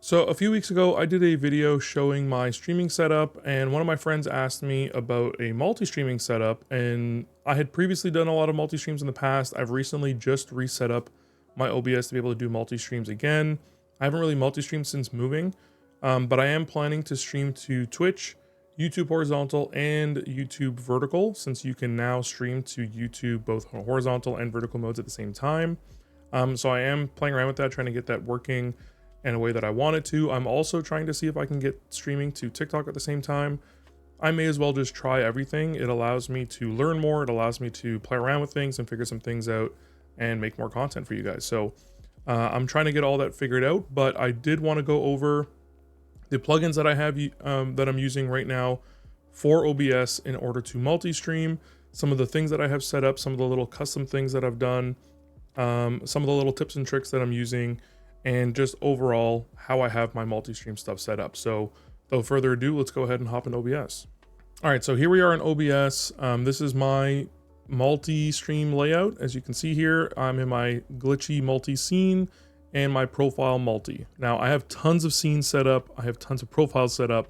So a few weeks ago, I did a video showing my streaming setup, and one of my friends asked me about a multi-streaming setup, and I had previously done a lot of multi-streams in the past. I've recently just reset up my OBS to be able to do multi-streams again. I haven't really multi-streamed since moving, but I am planning to stream to Twitch, YouTube horizontal, and YouTube vertical, since you can now stream to YouTube both horizontal and vertical modes at the same time. So I am playing around with that, trying to get that working in a way that I want it to. I'm also trying to see if I can get streaming to TikTok at the same time. I may as well just try everything. It allows me to learn more. It allows me to play around with things and figure some things out and make more content for you guys. So I'm trying to get all that figured out, but I did want to go over the plugins that I have that I'm using right now for OBS in order to multi-stream, some of the things that I have set up, some of the little custom things that I've done, some of the little tips and tricks that I'm using, and just overall how I have my multi-stream stuff set up. So without further ado, let's go ahead and hop in OBS. All right, so here we are in OBS. This is my multi-stream layout. As you can see here, I'm in my glitchy multi-scene and my profile multi. Now I have tons of scenes set up. I have tons of profiles set up.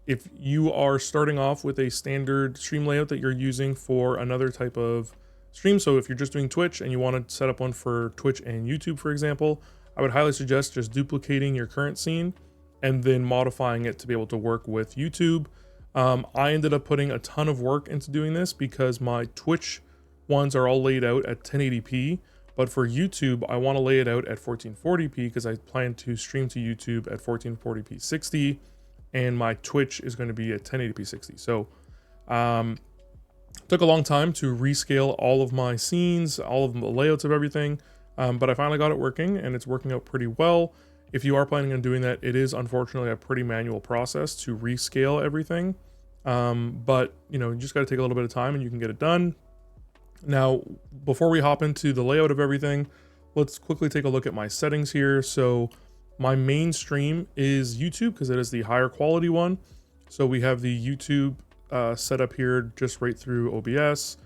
If you are starting off with a standard stream layout that you're using for another type of stream, so if you're just doing Twitch and you want to set up one for Twitch and YouTube, for example, I would highly suggest just duplicating your current scene and then modifying it to be able to work with YouTube. I ended up putting a ton of work into doing this because my Twitch ones are all laid out at 1080p, but for YouTube, I want to lay it out at 1440p because I plan to stream to YouTube at 1440p 60, and my Twitch is going to be at 1080p 60. So took a long time to rescale all of my scenes, all of the layouts of everything. But I finally got it working, and it's working out pretty well. If you are planning on doing that, it is unfortunately a pretty manual process to rescale everything. But you just got to take a little bit of time and you can get it done. Now, before we hop into the layout of everything, let's quickly take a look at my settings here. So my main stream is YouTube because it is the higher quality one. So we have the YouTube set up here just right through OBS.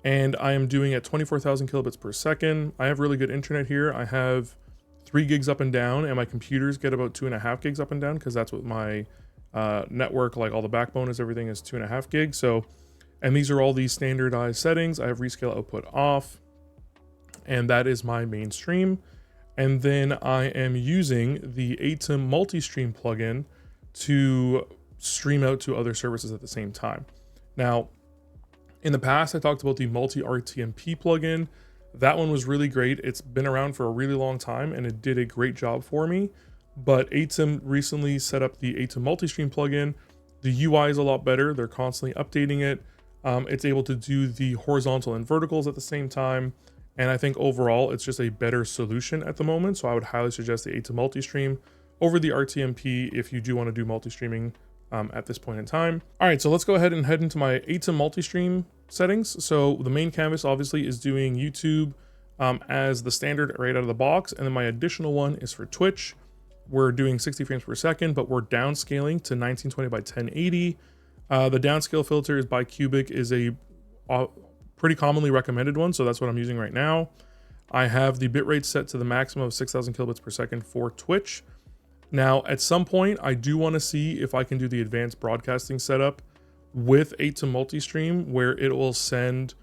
And I am doing at 24,000 kilobits per second. I have really good internet here. I have 3 gigs up and down, and my computers get about 2.5 gigs up and down because that's what my network, like all the backbone is, everything is 2.5 gigs. So, and these are all the standardized settings. I have rescale output off, and that is my main stream. And then I am using the ATEM multi-stream plugin to stream out to other services at the same time. Now, in the past, I talked about the multi-RTMP plugin. That one was really great. It's been around for a really long time and it did a great job for me. But ATEM recently set up the ATEM multi-stream plugin. The UI is a lot better. They're constantly updating it. It's able to do the horizontal and verticals at the same time. And I think overall, it's just a better solution at the moment. So I would highly suggest the ATEM multi-stream over the RTMP if you do want to do multi-streaming at this point in time. All right, so let's go ahead and head into my ATEM multi-stream settings. So the main canvas obviously is doing YouTube as the standard right out of the box. And then my additional one is for Twitch. We're doing 60 frames per second, but we're downscaling to 1920 by 1080. The downscale filter is by Cubic, is a pretty commonly recommended one. So that's what I'm using right now. I have the bitrate set to the maximum of 6,000 kilobits per second for Twitch. Now, at some point, I do want to see if I can do the advanced broadcasting setup with ATEM multi-stream, where it will send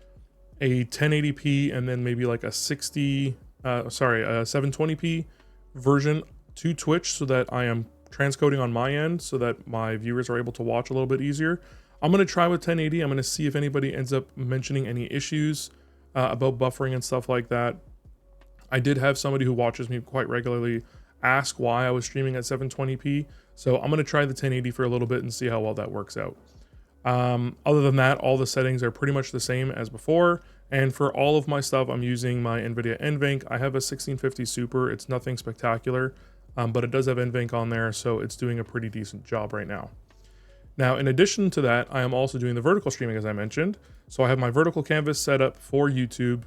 a 1080p and then maybe like a 720p version to Twitch so that I am transcoding on my end so that my viewers are able to watch a little bit easier. I'm going to try with 1080. I'm going to see if anybody ends up mentioning any issues about buffering and stuff like that. I did have somebody who watches me quite regularly ask why I was streaming at 720p. So I'm going to try the 1080 for a little bit and see how well that works out. Other than that, all the settings are pretty much the same as before. And for all of my stuff, I'm using my NVIDIA NVENC. I have a 1650 Super. It's nothing spectacular, but it does have NVENC on there. So it's doing a pretty decent job right now. Now, in addition to that, I am also doing the vertical streaming, as I mentioned. So I have my vertical canvas set up for YouTube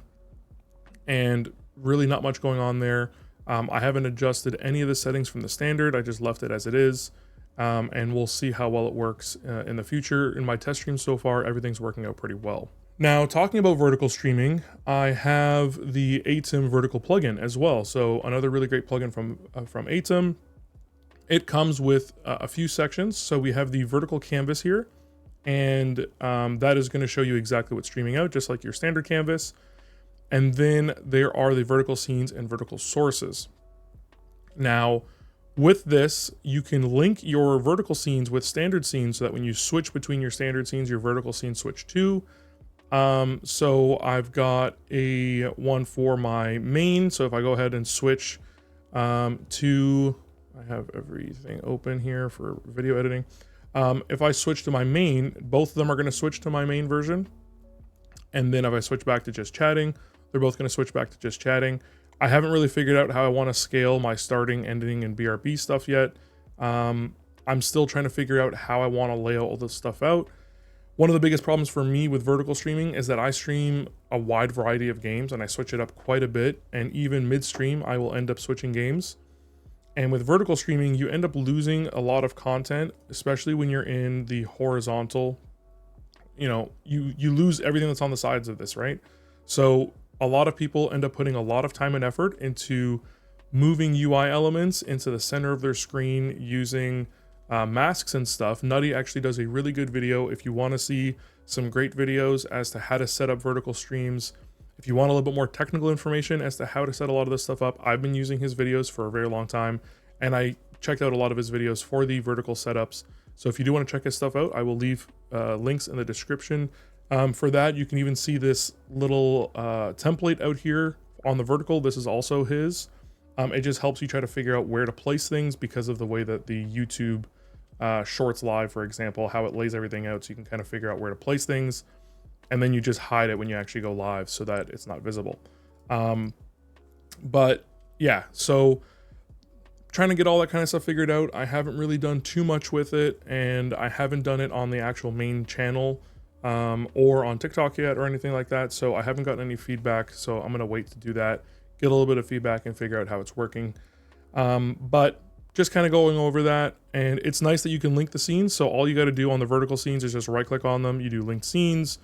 and really not much going on there. I haven't adjusted any of the settings from the standard. I just left it as it is. And we'll see how well it works in the future. In my test stream so far, everything's working out pretty well. Now, talking about vertical streaming, I have the ATEM vertical plugin as well. So another really great plugin from ATEM. It comes with a few sections. So we have the vertical canvas here, and that is going to show you exactly what's streaming out, just like your standard canvas. And then there are the vertical scenes and vertical sources. Now, with this, you can link your vertical scenes with standard scenes so that when you switch between your standard scenes, your vertical scenes switch too. So I've got a one for my main. So if I go ahead and switch to, I have everything open here for video editing. If I switch to my main, both of them are going to switch to my main version. And then if I switch back to just chatting, they're both going to switch back to just chatting. I haven't really figured out how I want to scale my starting, ending, and BRB stuff yet. I'm still trying to figure out how I want to lay all this stuff out. One of the biggest problems for me with vertical streaming is that I stream a wide variety of games and I switch it up quite a bit. And even mid-stream, I will end up switching games. And with vertical streaming, you end up losing a lot of content, especially when you're in the horizontal. You know, you lose everything that's on the sides of this, right? So a lot of people end up putting a lot of time and effort into moving UI elements into the center of their screen using masks and stuff. Nutty actually does a really good video. If you want to see some great videos as to how to set up vertical streams, if you want a little bit more technical information as to how to set a lot of this stuff up, I've been using his videos for a very long time, and I checked out a lot of his videos for the vertical setups. So if you do want to check his stuff out, I will leave links in the description. For that, you can even see this little template out here on the vertical. This is also his. It just helps you try to figure out where to place things because of the way that the YouTube Shorts Live, for example, how it lays everything out, so you can kind of figure out where to place things, and then you just hide it when you actually go live so that it's not visible. But yeah, so trying to get all that kind of stuff figured out. I haven't really done too much with it, and I haven't done it on the actual main channel or on TikTok yet or anything like that. So I haven't gotten any feedback. So I'm going to wait to do that, get a little bit of feedback and figure out how it's working. But just kind of going over that, and it's nice that you can link the scenes. So all you got to do on the vertical scenes is just right click on them. You do link scenes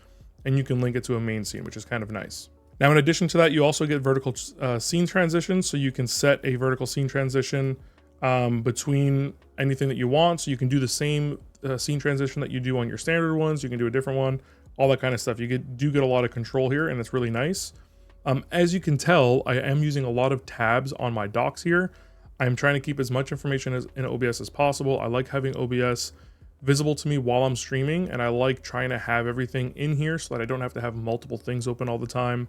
and you can link it to a main scene, which is kind of nice. Now, in addition to that, you also get vertical scene transitions. So you can set a vertical scene transition between anything that you want. So you can do the same scene transition that you do on your standard ones. You can do a different one, all that kind of stuff. You do get a lot of control here, and it's really nice. As you can tell, I am using a lot of tabs on my docs here. I'm trying to keep as much information in OBS as possible. I like having OBS visible to me while I'm streaming, and I like trying to have everything in here so that I don't have to have multiple things open all the time.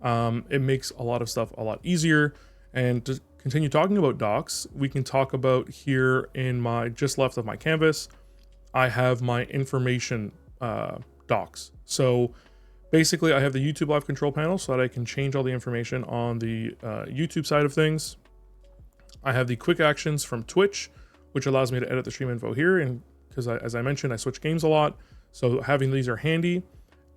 It makes a lot of stuff a lot easier. And to continue talking about docs, we can talk about here in my just left of my canvas, I have my information docs. So basically I have the YouTube live control panel so that I can change all the information on the YouTube side of things. I have the quick actions from Twitch, which allows me to edit the stream info here. And because as I mentioned, I switch games a lot, so having these are handy.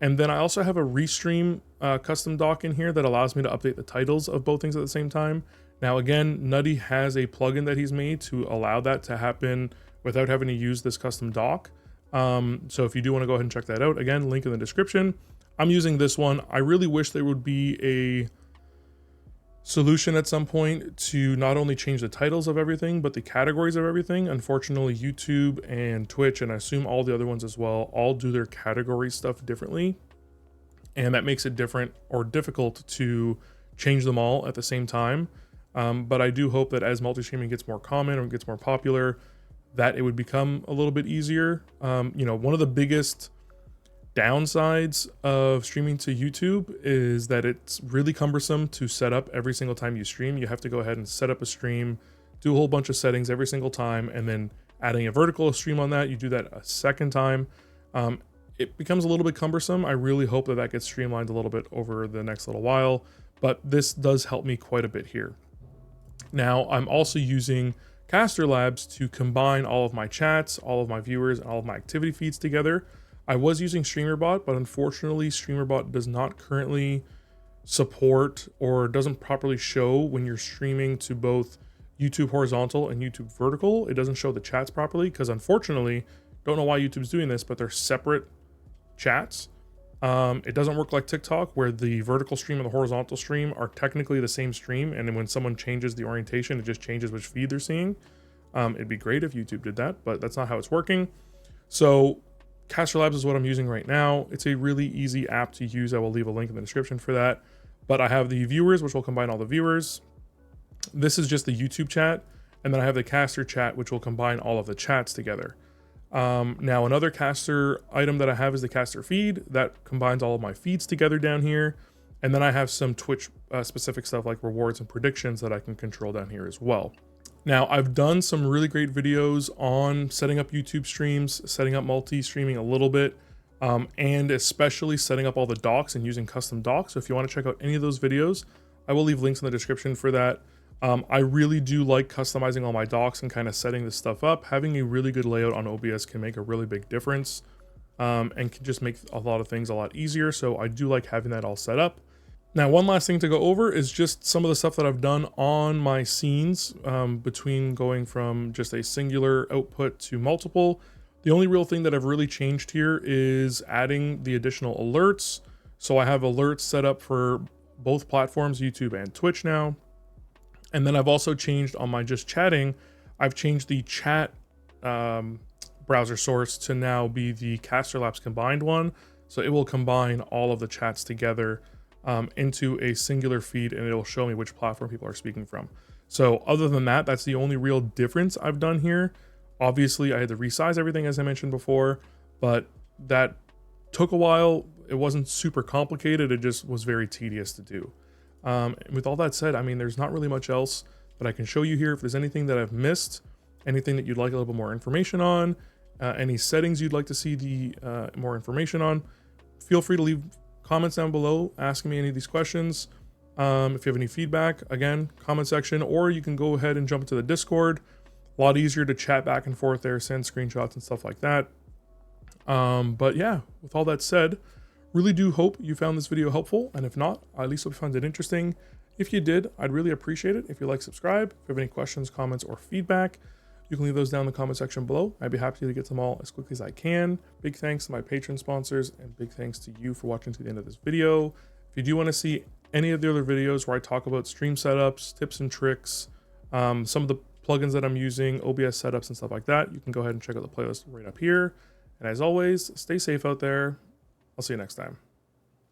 And then I also have a restream custom doc in here that allows me to update the titles of both things at the same time. Now, again, Nutty has a plugin that he's made to allow that to happen without having to use this custom doc. So if you do want to go ahead and check that out, again, link in the description. I'm using this one. I really wish there would be a solution at some point to not only change the titles of everything, but the categories of everything. Unfortunately, YouTube and Twitch, and I assume all the other ones as well, all do their category stuff differently. And that makes it different or difficult to change them all at the same time. But I do hope that as multi-streaming gets more common or gets more popular, that it would become a little bit easier. You know, one of the biggest downsides of streaming to YouTube is that it's really cumbersome to set up every single time you stream. You have to go ahead and set up a stream, do a whole bunch of settings every single time, and then adding a vertical stream on that, you do that a second time. It becomes a little bit cumbersome. I really hope that that gets streamlined a little bit over the next little while, but this does help me quite a bit here. Now, I'm also using Caster Labs to combine all of my chats, all of my viewers, and all of my activity feeds together. I was using StreamerBot, but unfortunately StreamerBot does not currently support or doesn't properly show when you're streaming to both YouTube horizontal and YouTube vertical. It doesn't show the chats properly because unfortunately, don't know why YouTube's doing this, but they're separate chats. It doesn't work like TikTok where the vertical stream and the horizontal stream are technically the same stream, and then when someone changes the orientation, it just changes which feed they're seeing. It'd be great if YouTube did that, but that's not how it's working. So Caster Labs is what I'm using right now. It's a really easy app to use. I will leave a link in the description for that. But I have the viewers, which will combine all the viewers. This is just the YouTube chat. And then I have the caster chat, which will combine all of the chats together. Now, another caster item that I have is the caster feed that combines all of my feeds together down here. And then I have some Twitch specific stuff like rewards and predictions that I can control down here as well. Now, I've done some really great videos on setting up YouTube streams, setting up multi-streaming a little bit, and especially setting up all the docs and using custom docs. So if you want to check out any of those videos, I will leave links in the description for that. I really do like customizing all my docs and kind of setting this stuff up. Having a really good layout on OBS can make a really big difference, and can just make a lot of things a lot easier. So I do like having that all set up. Now, one last thing to go over is just some of the stuff that I've done on my scenes, between going from just a singular output to multiple. The only real thing that I've really changed here is adding the additional alerts. So I have alerts set up for both platforms, YouTube and Twitch now. And then I've also changed on my just chatting, I've changed the chat browser source to now be the Caster Labs combined one. So it will combine all of the chats together into a singular feed, and it'll show me which platform people are speaking from. So other than that, that's the only real difference I've done here. Obviously, I had to resize everything, as I mentioned before, but that took a while. It wasn't super complicated. It just was very tedious to do. With all that said, I mean, there's not really much else that I can show you here. If there's anything that I've missed, anything that you'd like a little bit more information on, any settings you'd like to see the more information on, feel free to leave comments down below asking me any of these questions. If you have any feedback, again, comment section, or you can go ahead and jump into the Discord. A lot easier to chat back and forth there, send screenshots and stuff like that. But yeah, with all that said, really do hope you found this video helpful, and if not, I at least hope you found it interesting. If you did, I'd really appreciate it if you like, subscribe. If you have any questions, comments, or feedback, you can leave those down in the comment section below. I'd be happy to get them all as quickly as I can. Big thanks to my Patreon sponsors, and big thanks to you for watching to the end of this video. If you do want to see any of the other videos where I talk about stream setups, tips and tricks, some of the plugins that I'm using, OBS setups and stuff like that, you can go ahead and check out the playlist right up here. And as always, stay safe out there. I'll see you next time.